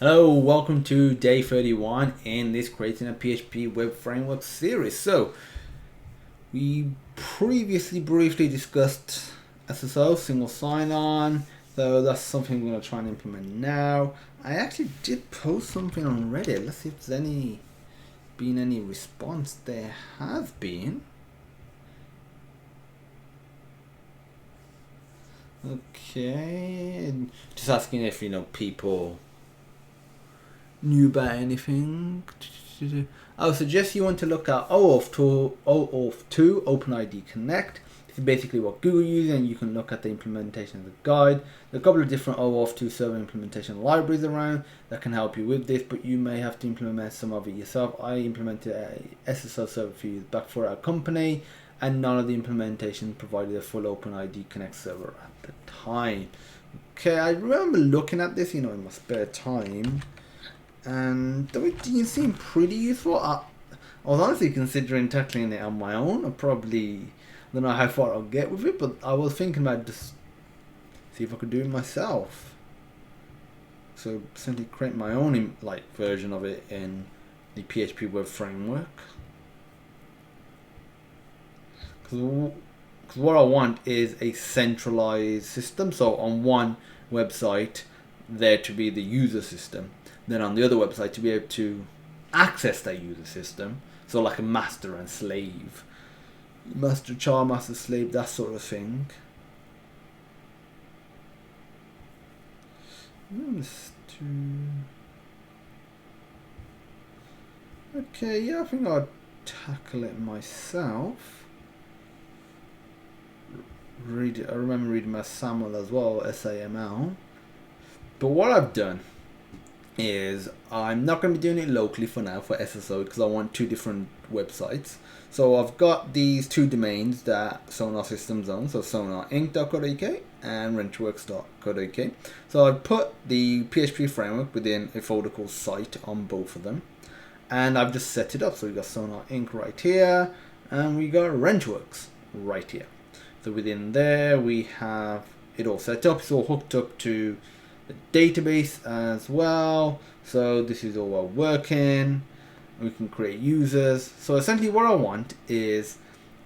Hello, welcome to day 31 in this Creating a PHP Web Framework series. So, we previously briefly discussed SSO, single sign-on, so that's something we're going to try and implement now. I actually did post something on Reddit. Let's see if there's been any response. There has been. Okay, just asking if people knew about anything. I would suggest you want to look at Auth 2 OpenID Connect. This is basically what Google uses, and you can look at the implementation of the guide. There are a couple of different Auth 2 server implementation libraries around that can help you with this, but you may have to implement some of it yourself. I implemented a SSO server for you back for our company, and none of the implementation provided a full OpenID Connect server at the time. Okay, I remember looking at this, in my spare time, and it didn't seem pretty useful. I was honestly considering tackling it on my own. I don't know how far I'll get with it, but I was thinking about just see if I could do it myself. So simply create my own version of it in the PHP web framework. Because what I want is a centralized system. So on one website, there to be the user system. Then on the other website to be able to access that user system. So like a master and slave. Master child, master slave, that sort of thing. Okay, yeah, I think I'll tackle it myself. I remember reading my SAML as well, SAML. But what I've done is I'm not going to be doing it locally for now for SSO because I want two different websites. So I've got these two domains that Sonar Systems own, so sonarinc.co.uk and rentworks.co.uk. So I've put the PHP framework within a folder called site on both of them, and I've just set it up. So we've got Sonar Inc. right here, and we got Rentworks right here. So within there we have it all set up. It's all hooked up to the database as well. So this is all working. We can create users. So essentially what I want is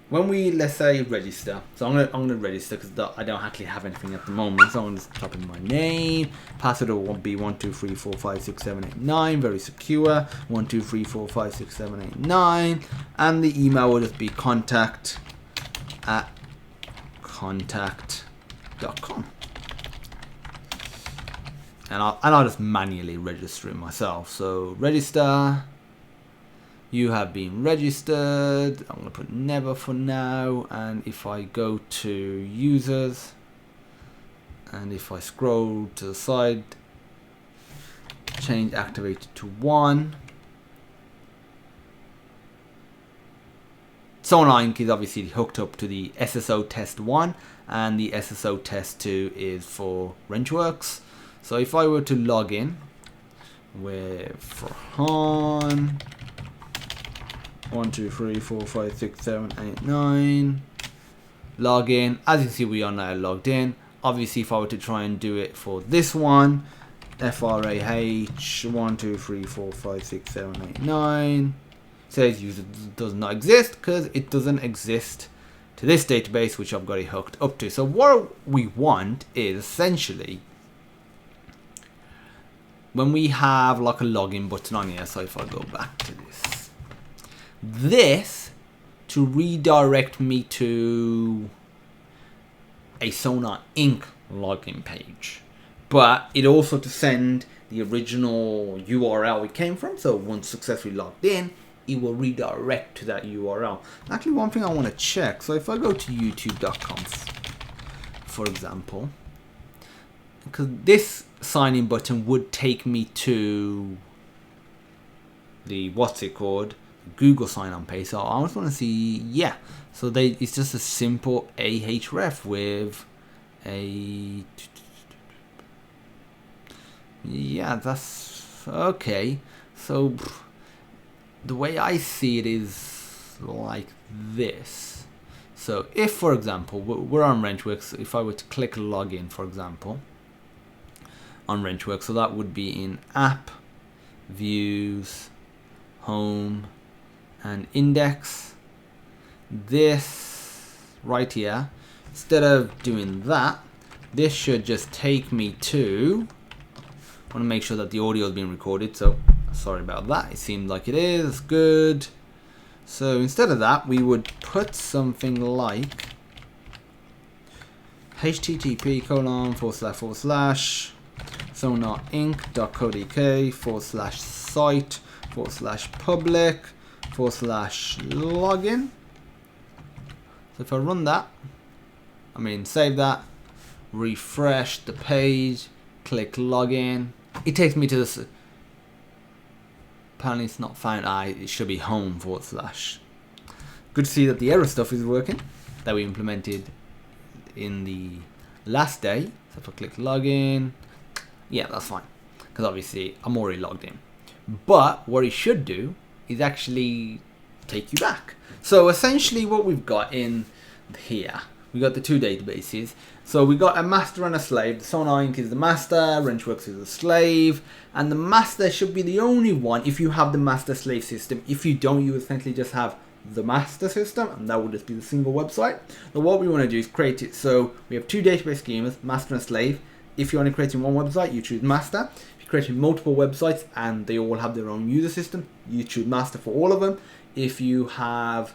when we, let's say, register. So I'm gonna register because I don't actually have anything at the moment. So I'm gonna just type in my name. Password will be 123456789. Very secure. 123456789. And the email will just be contact@contact.com. And I'll just manually register it myself. So register. You have been registered. I'm going to put never for now. And if I go to users, and if I scroll to the side, change activated to 1. Sonar Inc. is obviously hooked up to the SSO test 1, and the SSO test 2 is for Rentworks. So if I were to log in with Farhan 123456789, log in. As you can see, we are now logged in. Obviously, if I were to try and do it for this one, FRAH 123456789 says user does not exist because it doesn't exist to this database which I've got it hooked up to. So what we want is essentially when we have like a login button on here. So if I go back to this to redirect me to a Sonar Inc. login page, but it also to send the original URL it came from. So once successfully logged in, it will redirect to that URL. Actually, one thing I want to check. So if I go to youtube.com, for example, because this sign in button would take me to the Google sign on page. So I just want to see, yeah. So it's just a simple ahref with a, yeah, that's okay. So the way I see it is like this. So if, for example, we're on Rentworks, if I were to click login, for example, on Wrenchworks. So that would be in app, views, home, and index. This right here, instead of doing that, this should just take me to, I want to make sure that the audio is being recorded, so sorry about that. It seemed like it is. Good. So instead of that, we would put something like http://sonarinc.co.uk/site/public/login. So if I run that, save that, refresh the page, click login, it takes me to this. Apparently it's not found. It should be home /. Good to see that the error stuff is working that we implemented in the last day. So if I click login, yeah, that's fine, because obviously I'm already logged in. But what it should do is actually take you back. So essentially what we've got in here, we got the two databases. So we got a master and a slave. The Sonar Inc. is the master, Wrenchworks is the slave, and the master should be the only one if you have the master slave system. If you don't, you essentially just have the master system, and that would just be the single website. But what we want to do is create it so we have two database schemas, master and slave. If you're only creating one website, you choose master. If you're creating multiple websites and they all have their own user system, you choose master for all of them. If you have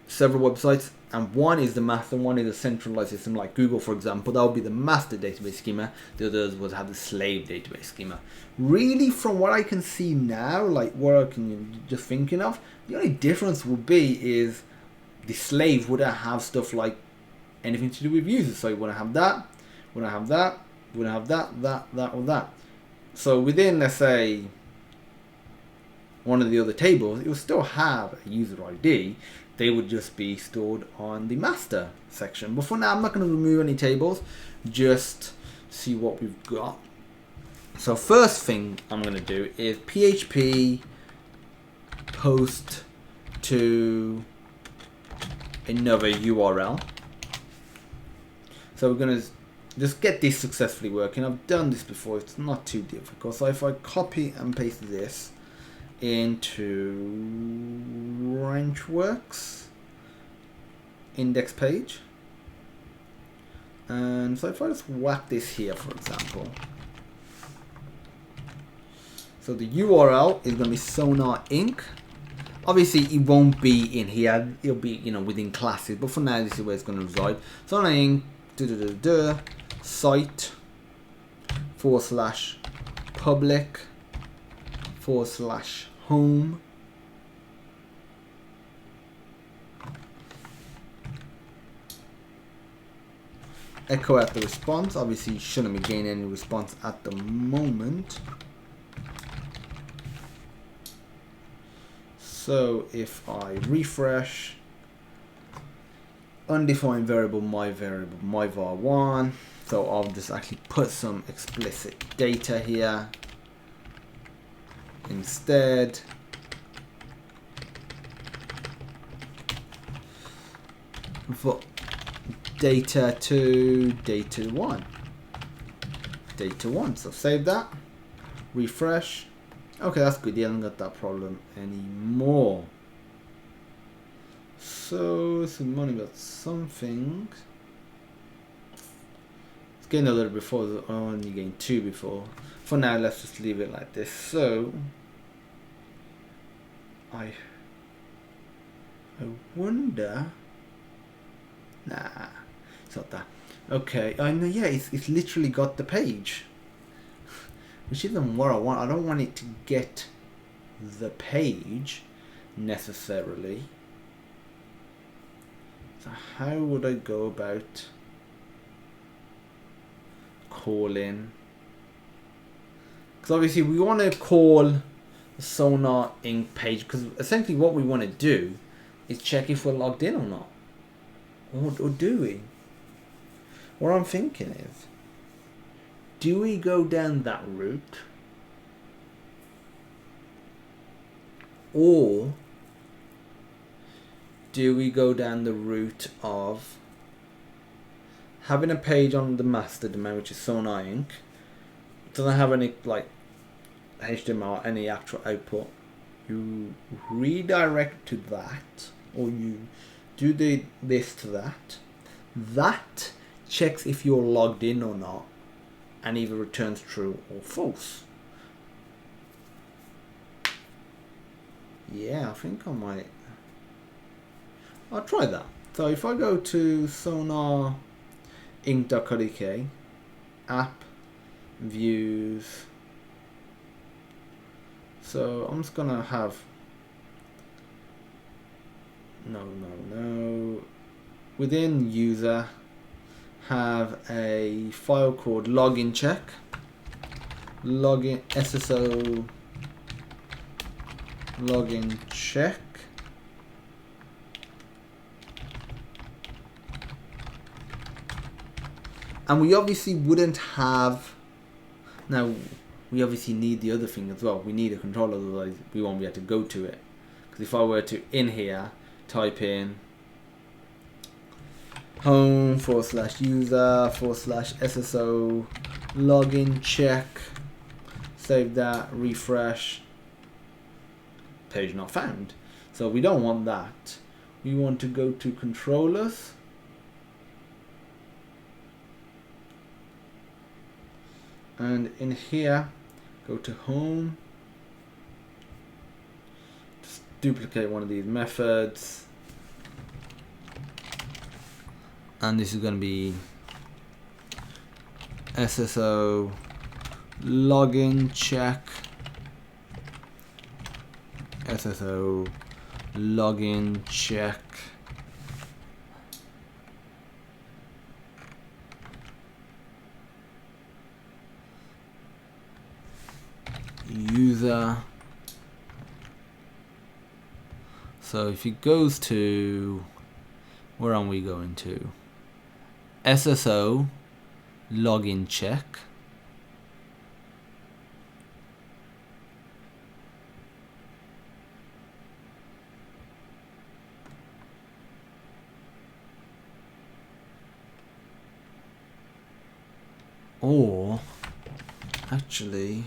several websites and one is the master, one is a centralized system like Google, for example, that would be the master database schema. The others would have the slave database schema. Really, from what I can see now, like what I can just thinking of, the only difference would be is the slave wouldn't have stuff like anything to do with users. So you wouldn't have that, wouldn't have that, wouldn't have that, or that. So within, let's say, one of the other tables, it will still have a user ID. They would just be stored on the master section. But for now, I'm not going to remove any tables, just see what we've got. So first thing I'm going to do is PHP post to another URL. So we're going to just get this successfully working. I've done this before, it's not too difficult. So if I copy and paste this into Wrenchworks index page, and so if I just whack this here, for example, so the URL is going to be Sonar Inc. Obviously it won't be in here, it'll be within classes, but for now this is where it's going to reside. Sonar Inc. site /public/home echo out the response. Obviously you shouldn't be getting any response at the moment. So if I refresh, undefined variable my var1, so I'll just actually put some explicit data here instead. For data to data1, so save that, refresh. Okay, that's good. You haven't got that problem anymore. So some money got something. It's getting a little before, only getting 2 before. For now, let's just leave it like this. So I wonder. Nah, it's not that. Okay, I know. Yeah, it's literally got the page, which isn't what I want. I don't want it to get the page necessarily. So how would I go about calling? Because obviously we want to call the Sonar Inc. page, because essentially what we want to do is check if we're logged in or not. Or do we? What I'm thinking is, do we go down that route, or do we go down the route of having a page on the master domain, which is Sonar Inc., doesn't have any like HTML, any actual output, you redirect to that, or you do this to that. That checks if you're logged in or not, and either returns true or false. Yeah, I think I might. I'll try that. So if I go to sonarinc.co.uk, app, views. So I'm just gonna have no. Within user, have a file called login check. Login SSO login check. And we obviously wouldn't have. Now, we obviously need the other thing as well. We need a controller, otherwise we won't be able to go to it. Because if I were to, in here, type in home/user/SSO login check, save that, refresh, page not found. So we don't want that. We want to go to controllers. And in here, go to home, just duplicate one of these methods, and this is going to be SSO login check, SSO login check, user. So if it goes to, where are we going to? SSO login check. Or actually,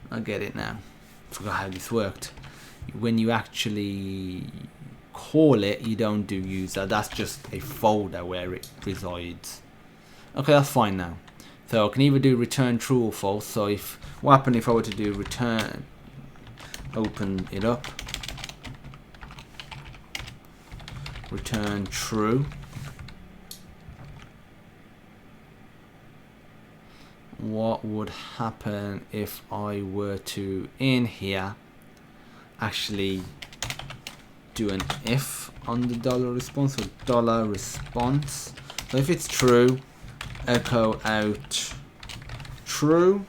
I get it now. Forgot how this worked. When you actually call it, you don't do user. That's just a folder where it resides. Okay, that's fine now. So I can either do return true or false. So if what happened if I were to do return, open it up, return true. What would happen if I were to, in here, actually do an if on the $response, or $response. So if it's true, echo out true.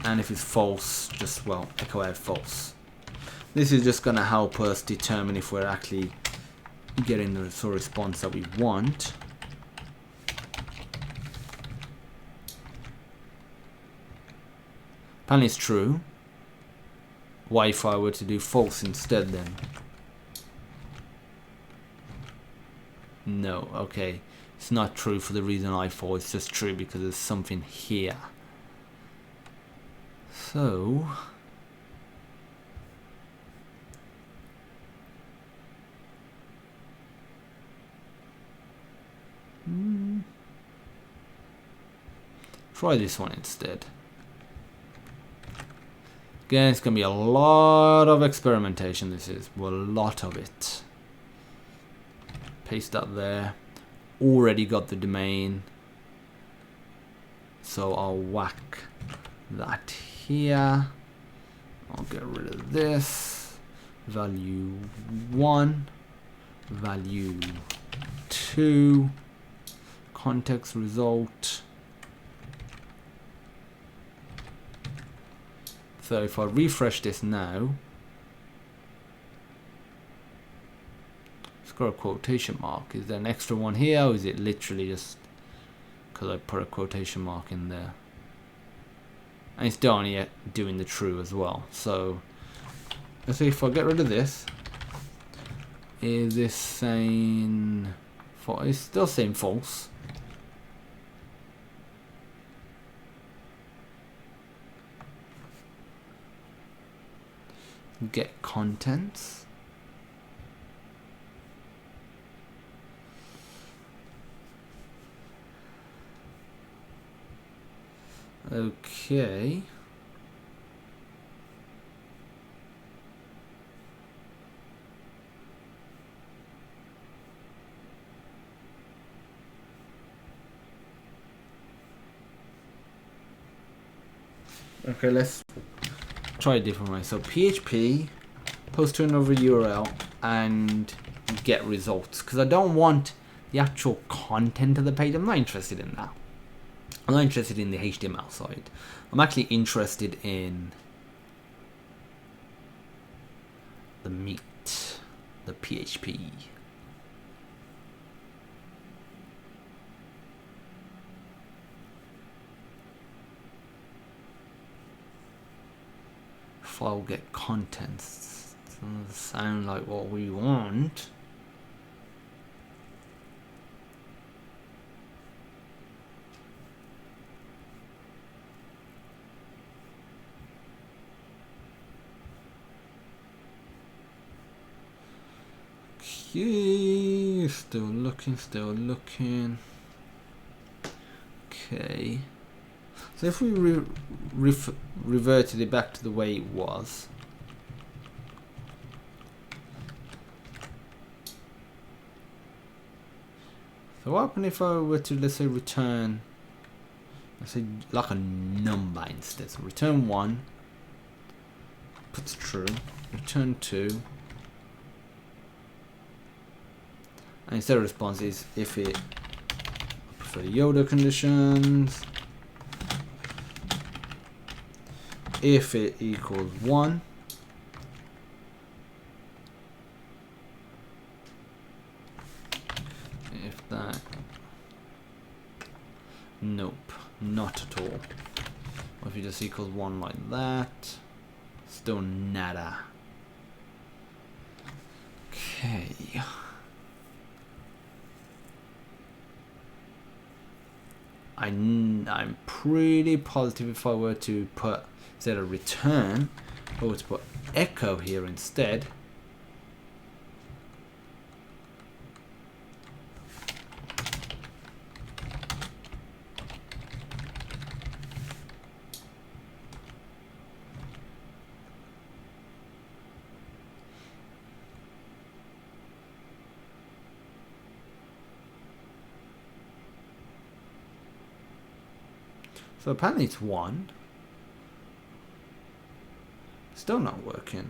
And if it's false, just, well, echo out false. This is just going to help us determine if we're actually getting the sort of response that we want. Apparently it's true. Why if I were to do false instead then? No, okay. It's not true for the reason I thought. It's just true because there's something here. So try this one instead. Again, it's going to be a lot of experimentation. This is, well, a lot of it. Paste that there. Already got the domain, so I'll whack that here. I'll get rid of this. Value 1, value 2, context result. So if I refresh this now, it's got a quotation mark. Is there an extra one here, or is it literally just because I put a quotation mark in there? and it's still only doing the true as well. So let's see if I get rid of this. Is this saying false? It's still saying false. Get contents. Okay. Okay, let's try a different way. So PHP, post to another URL, and get results. Because I don't want the actual content of the page. I'm not interested in that. I'm not interested in the HTML side. I'm actually interested in the meat, the PHP. File get contents. Doesn't sound like what we want. Okay, still looking. Okay. So if we reverted it back to the way it was, so what happened if I were to, let's say, return, let's say, like a number instead? So return 1, puts true, return 2, and instead of response is if it, I prefer Yoda conditions. If it equals 1, if that, nope, not at all. Or if it just equals 1 like that, still nada. Okay. I'm pretty positive if I were to put, instead of return, if I were to put echo here instead, so apparently it's 1. Still not working.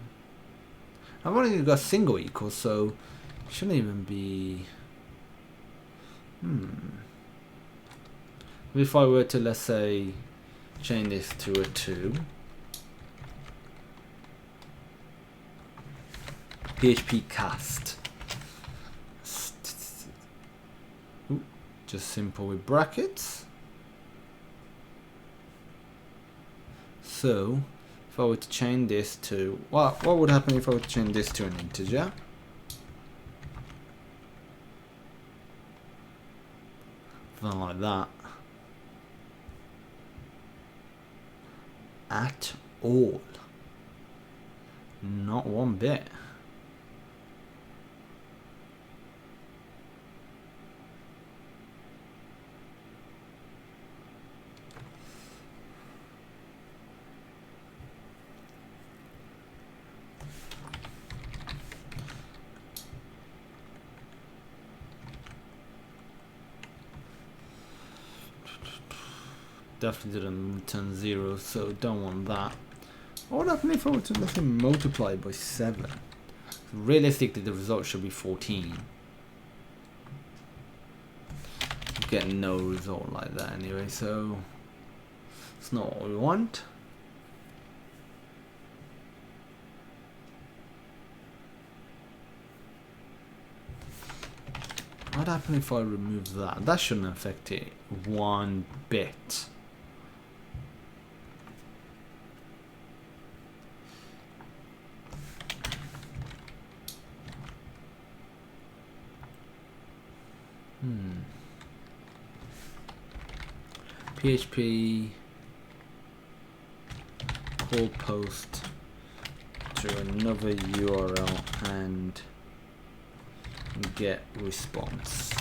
I've only got single equals, so it shouldn't even be. If I were to, let's say, change this to a 2, PHP cast, just simple with brackets. So if I were to change this to, what would happen if I were to change this to an integer? Something like that. At all. Not one bit. Definitely didn't return 0, so don't want that. What would happen if I were to, let's say, multiply by 7? Realistically, the result should be 14. Get no result like that anyway, so it's not what we want. What happens if I remove that? That shouldn't affect it one bit. PHP call post to another URL and get response.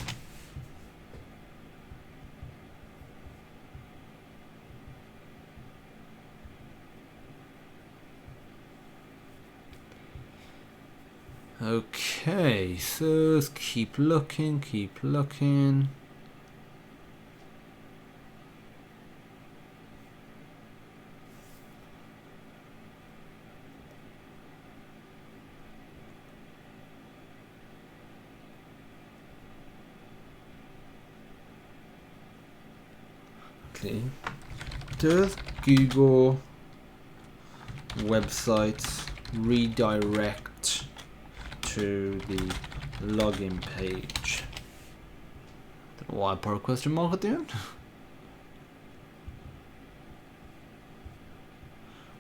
Okay, so let's keep looking. Okay, does Google websites redirect to the login page? Don't know why I put a question mark at the end.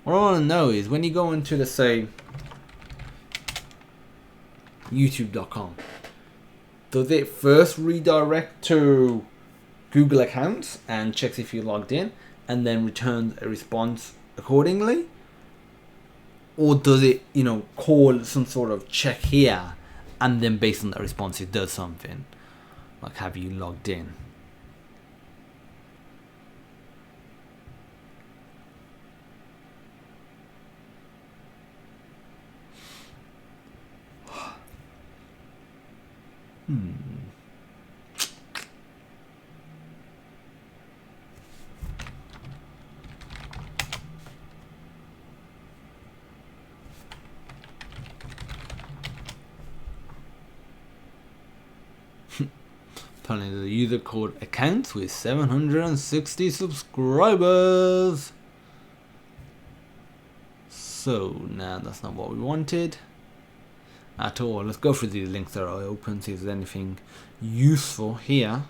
What I want to know is when you go into the, say, youtube.com, does it first redirect to Google accounts and checks if you're logged in and then returns a response accordingly? Or does it, call some sort of check here and then based on that response it does something? Like, have you logged in? Apparently the user called accounts with 760 subscribers. So now that's not what we wanted at all. Let's go through these links that I opened, see if there's anything useful here.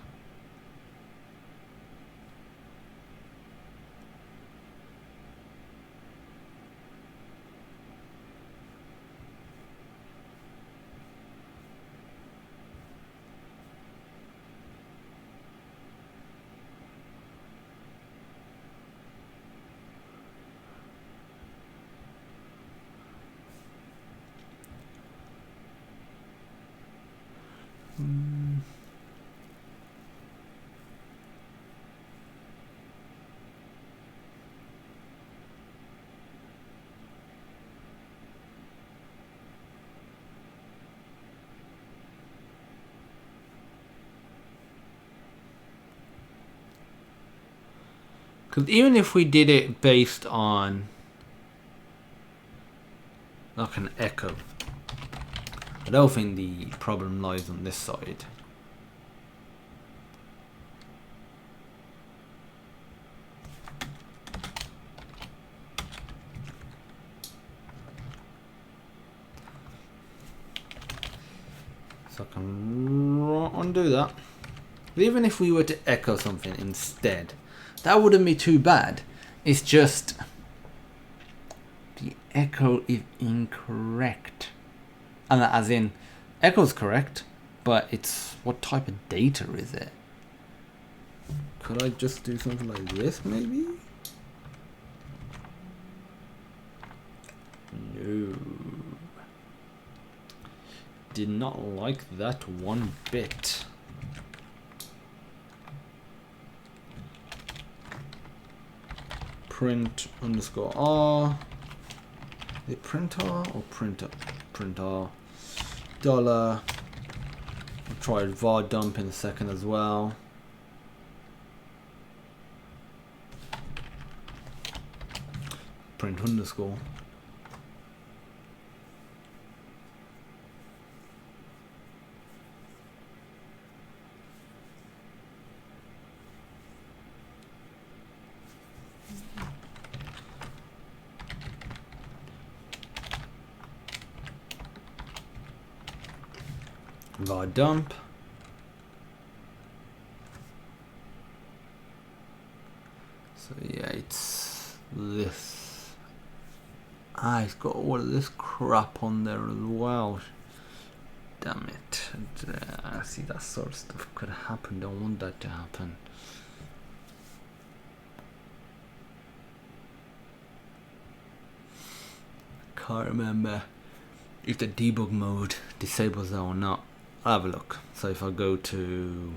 Because even if we did it based on like an echo, I don't think the problem lies on this side. So I can undo that. But even if we were to echo something instead, that wouldn't be too bad. It's just the echo is incorrect. And as in, echo is correct, but it's what type of data is it? Could I just do something like this maybe? No. Did not like that one bit. Print underscore R. Is it print R or print R? Print R. Dollar. I'll try var dump in a second as well. Print underscore. Var dump. So yeah, it's this. It's got all of this crap on there as well. Damn it. See, that sort of stuff could happen. Don't want that to happen. can't remember if the debug mode disables that or not. I'll have a look. So if I go to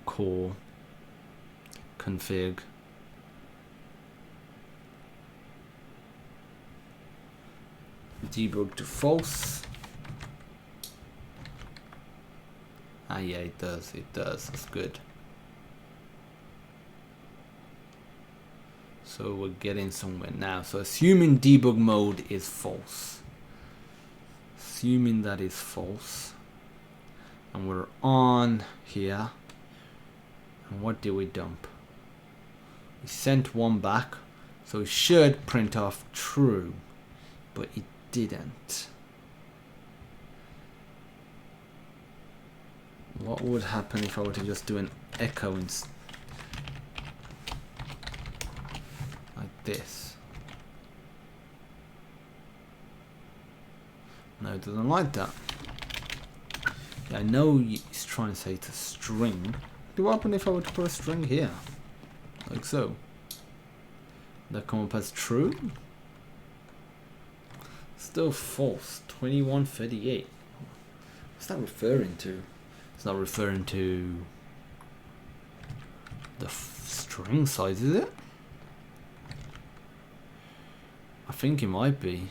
core config, debug to false. Ah yeah, it does, that's good. So we're getting somewhere now. So assuming debug mode is false. Assuming that is false. And we're on here. And what did we dump? We sent one back. So it should print off true. But it didn't. What would happen if I were to just do an echo instead? Like this. No, it doesn't like that. Yeah, I know it's trying to say it's a string. What would happen if I were to put a string here? Like so. Would that come up as true? Still false. 2138. What's that referring to? It's not referring to the string size, is it? I think it might be.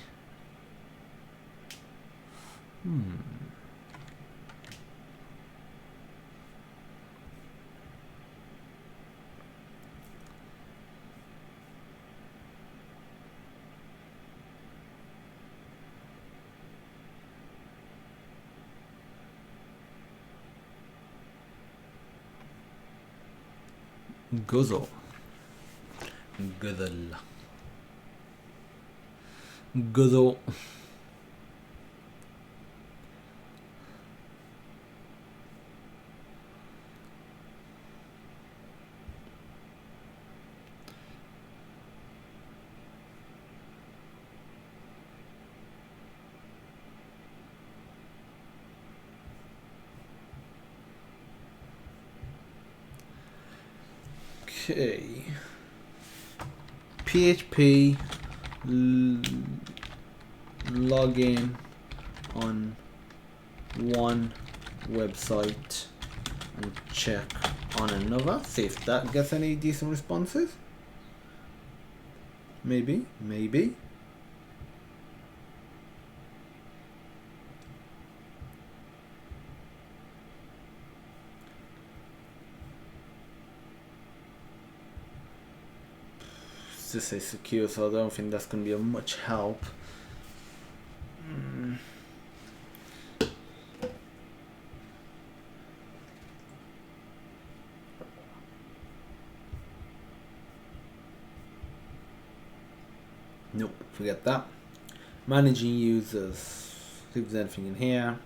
Guzzle. Guzzle. Guzzle. Okay. PHP login on one website and check on another. See if that gets any decent responses. Maybe. Just say secure, so I don't think that's going to be of much help. Nope, forget that. Managing users. See if there's anything in here.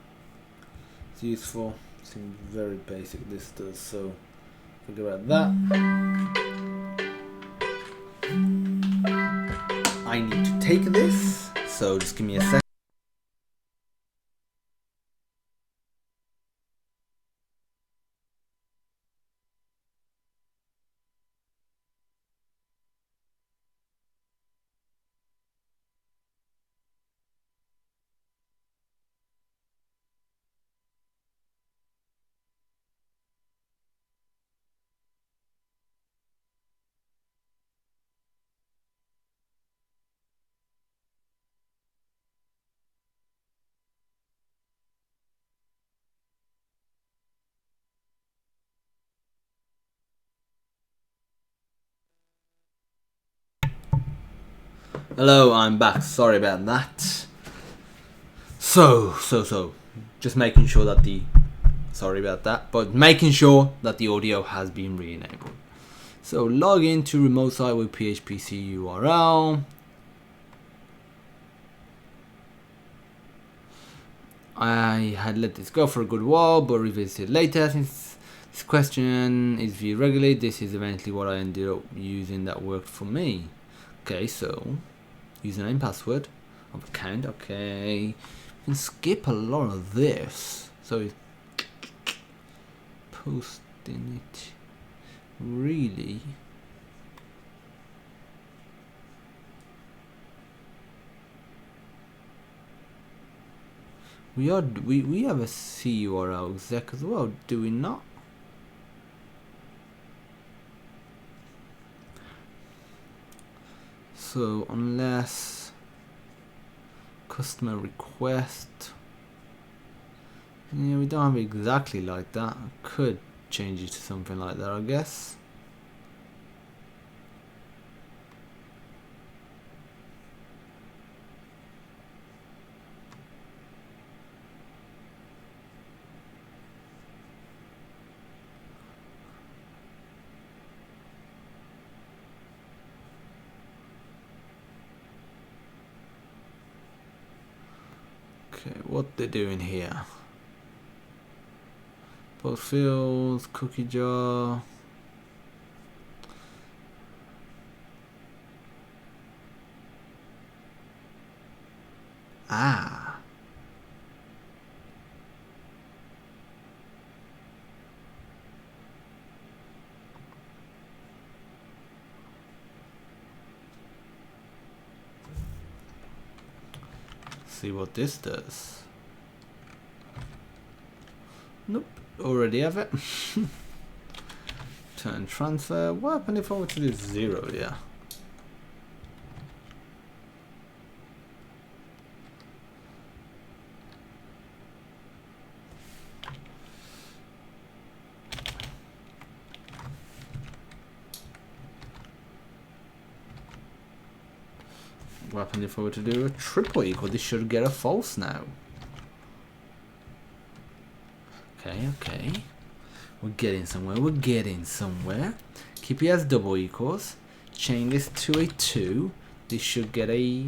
It's useful. Seems very basic, this does, so forget about that. I need to take this, so just give me a second. Hello, I'm back. Sorry about that. So, just making sure that making sure that the audio has been re-enabled. So log into remote site with PHP URL. I had let this go for a good while, but revisited later since this question is viewed regularly. This is eventually what I ended up using that worked for me. Okay, so username, password of account. Okay, you can skip a lot of this. So posting it really. We have a CURL exec as well, do we not? So unless customer request, yeah, we don't have it exactly like that. I could change it to something like that, I guess. Okay, what they're doing here? Both fields, cookie jar. Ah. See what this does. Nope, already have it. Turn transfer. What happened if I were to do 0? Yeah. What happened if I were to do a triple equal? This should get a false now. Okay. We're getting somewhere. Keep it as double equals. Change this to a 2. This should get a...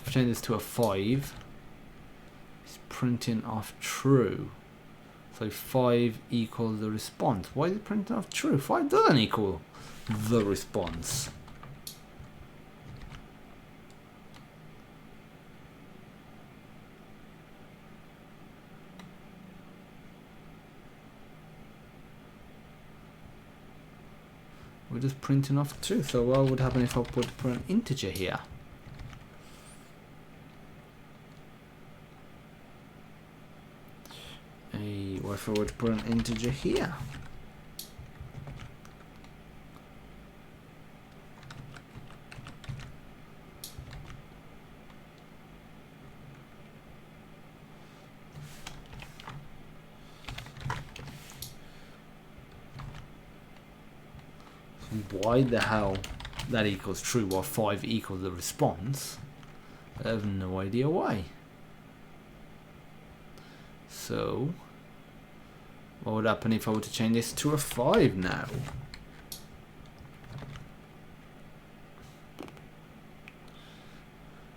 change this to a 5. It's printing off true. So 5 equals the response. Why is it printing off true? 5 doesn't equal the response. We're just printing off true. So what would happen if I put an integer here? What if I would put an integer here? Why the hell that equals true while 5 equals the response? I have no idea why. So what would happen if I were to change this to a 5 now?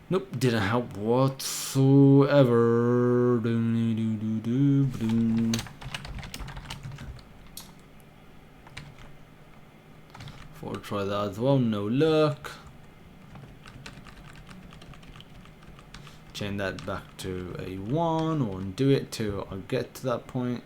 Nope, didn't help whatsoever. I'll try that as well, no luck. Change that back to a 1 or undo it till I get to that point.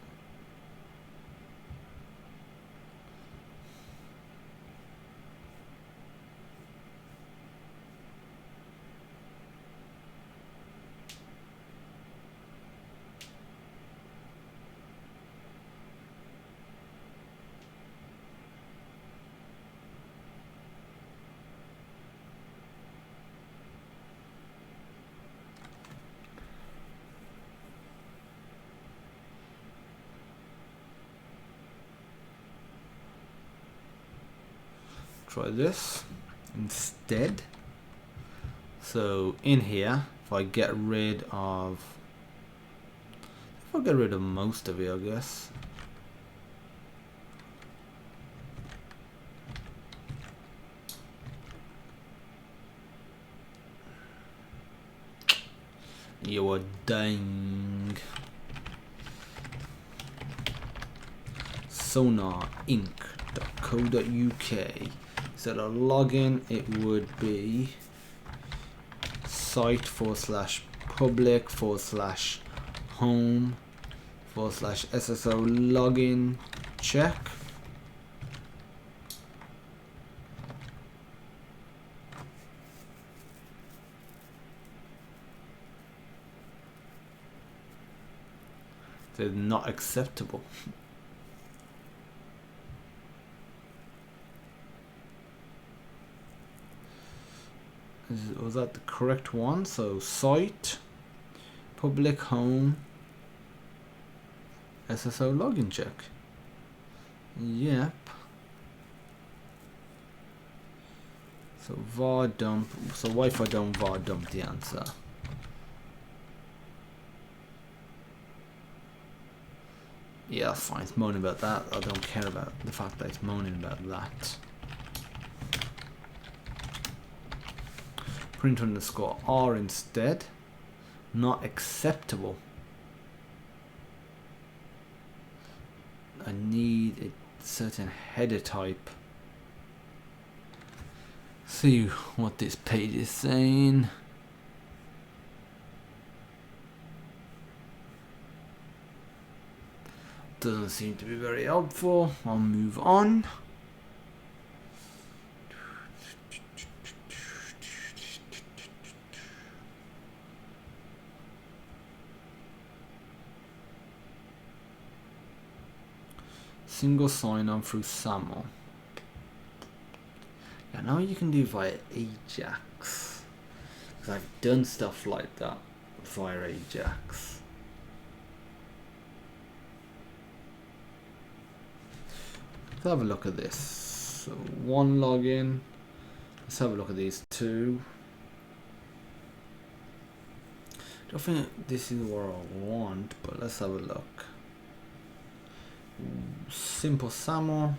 Try this instead. So in here, if I get rid of most of it, I guess. You are dying. sonarinc.co.uk. Instead of login, it would be site/public/home/SSO login check. They're not acceptable. Was that the correct one? So site, public home, SSO login check. Yep. So var dump. So Wi-Fi don't var dump the answer. Yeah, that's fine. It's moaning about that. I don't care about the fact that it's moaning about that. Print underscore R instead. Not acceptable. I need a certain header type. See what this page is saying. Doesn't seem to be very helpful. I'll move on. Single sign-on through SAML. Yeah, now you can do via Ajax. Because I've done stuff like that via Ajax. Let's have a look at this. So one login. Let's have a look at these two. I don't think this is what I want, but let's have a look. Simple SAML.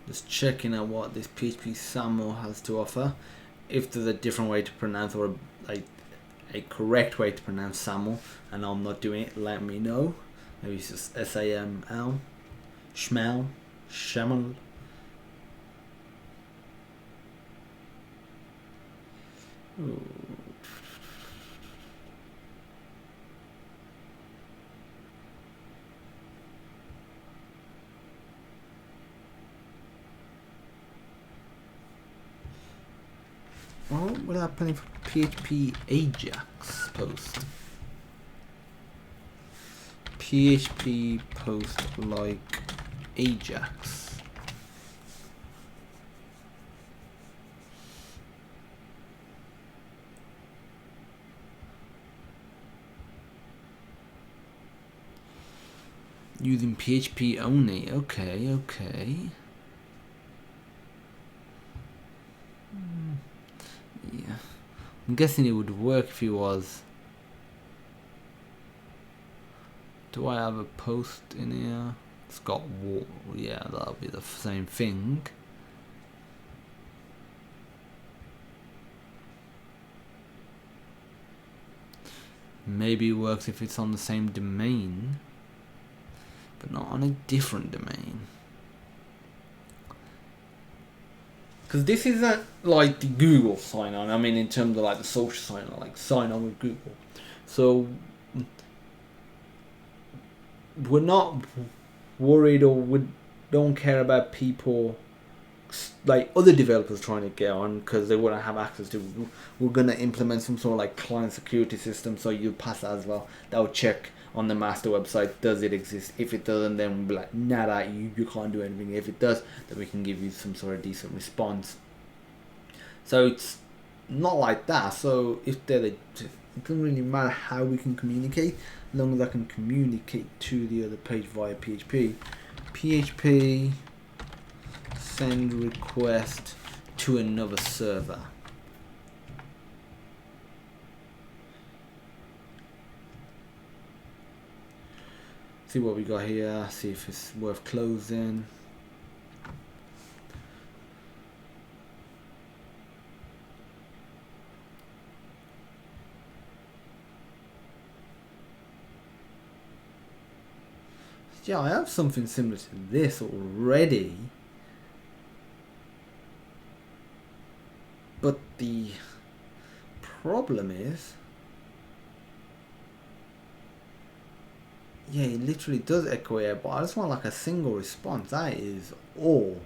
Just checking out what this PHP SAML has to offer. If there's a different way to pronounce or like a correct way to pronounce SAML and I'm not doing it, let me know. Maybe it's just SAML, Schmel, Schemel. Oh, what's happening for PHP Ajax post? PHP post like Ajax. Using PHP only. Okay, okay. Yeah, I'm guessing it would work if it was. Do I have a post in here? It's got wall. Yeah, that'll be the same thing. Maybe it works if it's on the same domain, but not on a different domain. Because this isn't like the Google sign-on. I mean, in terms of like the social sign-on, like sign-on with Google. So we're not worried or we don't care about people like other developers trying to get on because they wouldn't have access to. We're going to implement some sort of like client security system, so you pass that as well. That will check on the master website, does it exist? If it doesn't, then we'll be like, nah, you can't do anything. If it does, then we can give you some sort of decent response. So it's not like that. So if it doesn't really matter how we can communicate, as long as I can communicate to the other page via PHP. PHP send request to another server. see what we got here, see if it's worth closing. Yeah, I have something similar to this already, but the problem is, yeah, it literally does echo here, but I just want like a single response. That is all.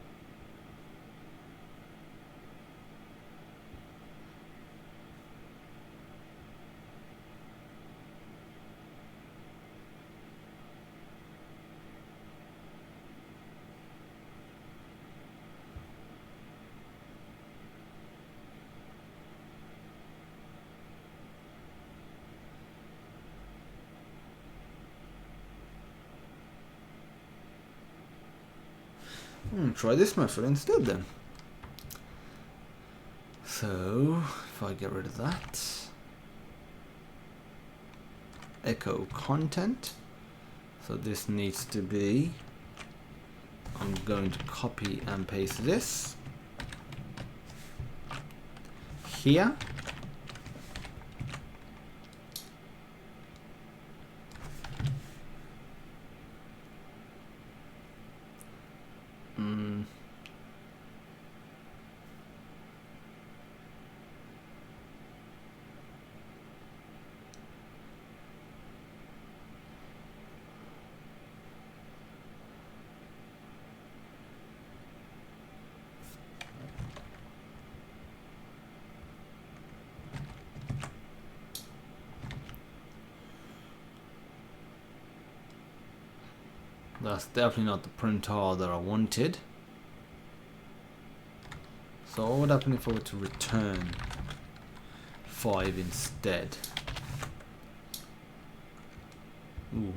Try this method instead then. So if I get rid of that, echo content, so this needs to be, I'm going to copy and paste this here. That's definitely not the printer that I wanted. So what would happen if I were to return 5 instead? Ooh,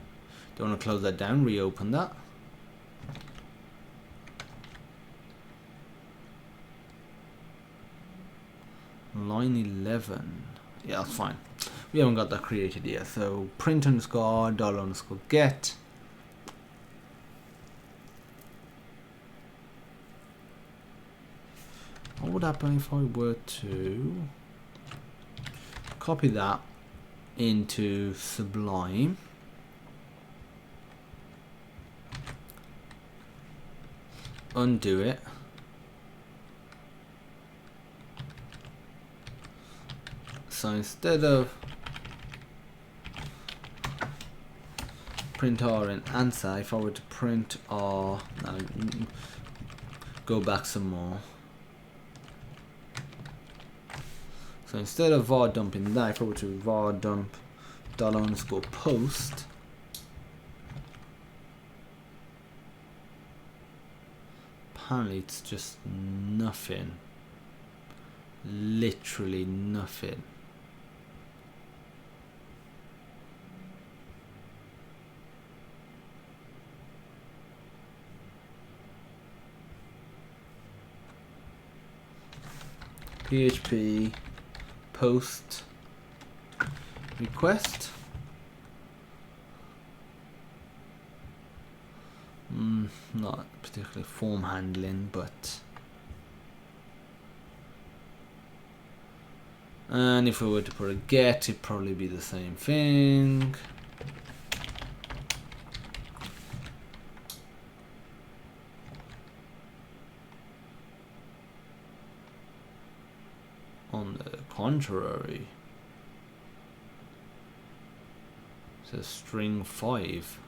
don't want to close that down, reopen that. Line 11, yeah, that's fine. We haven't got that created yet. So print underscore dollar underscore get. What would happen if I were to copy that into Sublime, undo it, so instead of print R and answer, if I were to print R, no, go back some more. So instead of var dumping that, if I were to var dump dollar underscore post, apparently it's just nothing, literally nothing. PHP post request. Not particularly form handling, but and if we were to put a get, it'd probably be the same thing. On the contrary, it says string 5.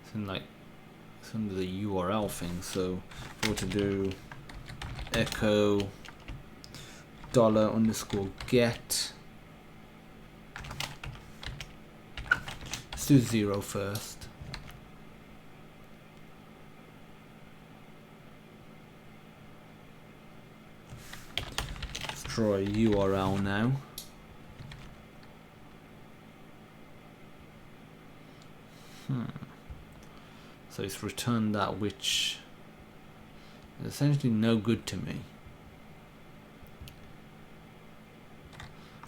It's in like it's under the URL thing. So if we were to do echo dollar underscore get, let's do 0 first. Destroy URL now. So it's returned that, which is essentially no good to me.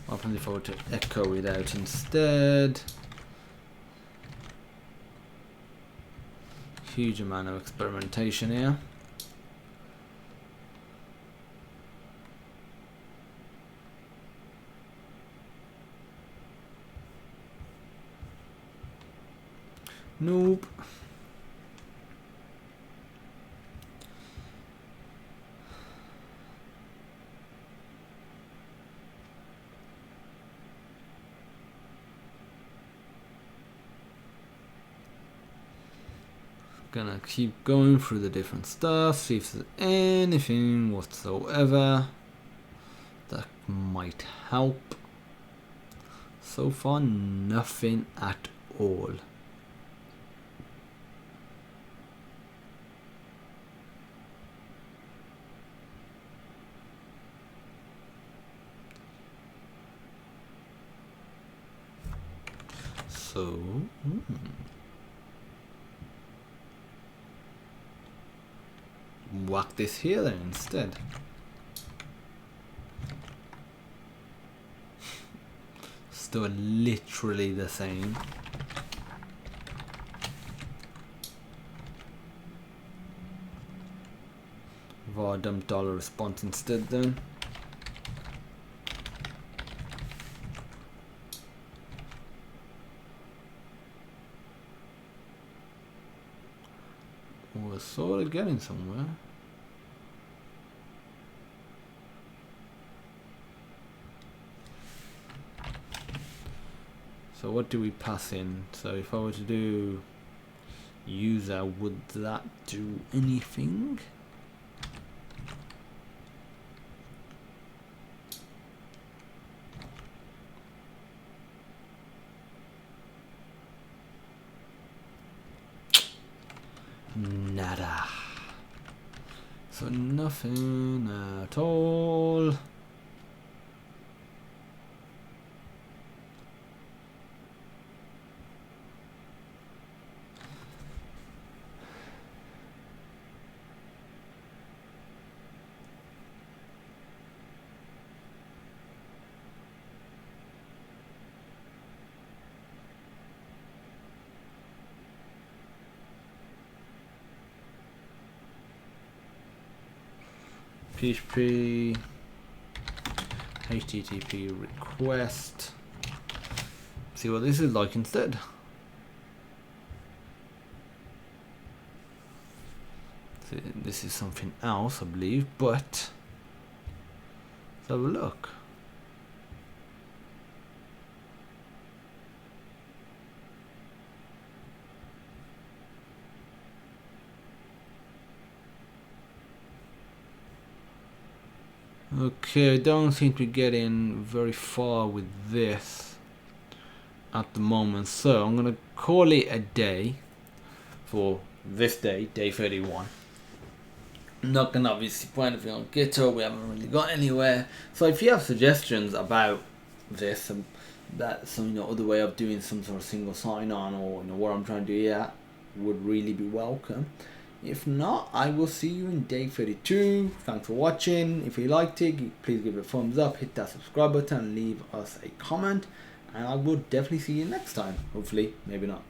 What happens if I were to echo it out instead? huge amount of experimentation here. Nope. Gonna keep going through the different stuff, see if there's anything whatsoever that might help. So far, nothing at all. So, whack this here then instead. Still literally the same. var dump dollar response instead then. We're sort of getting somewhere. So what do we pass in? So if I were to do user, would that do anything? Nada. So nothing at all. PHP HTTP request. See what this is like instead. See, this is something else, I believe, but let's have a look. Okay, I don't seem to be getting very far with this at the moment, so I'm gonna call it a day for this day, day 31. I'm not gonna obviously put anything on GitHub, we haven't really got anywhere. So if you have suggestions about this and that some other way of doing some sort of single sign-on, or what I'm trying to do here, would really be welcome. If not, I will see you in day 32. Thanks for watching. If you liked it, please give it a thumbs up, hit that subscribe button, and leave us a comment. And I will definitely see you next time. Hopefully, maybe not.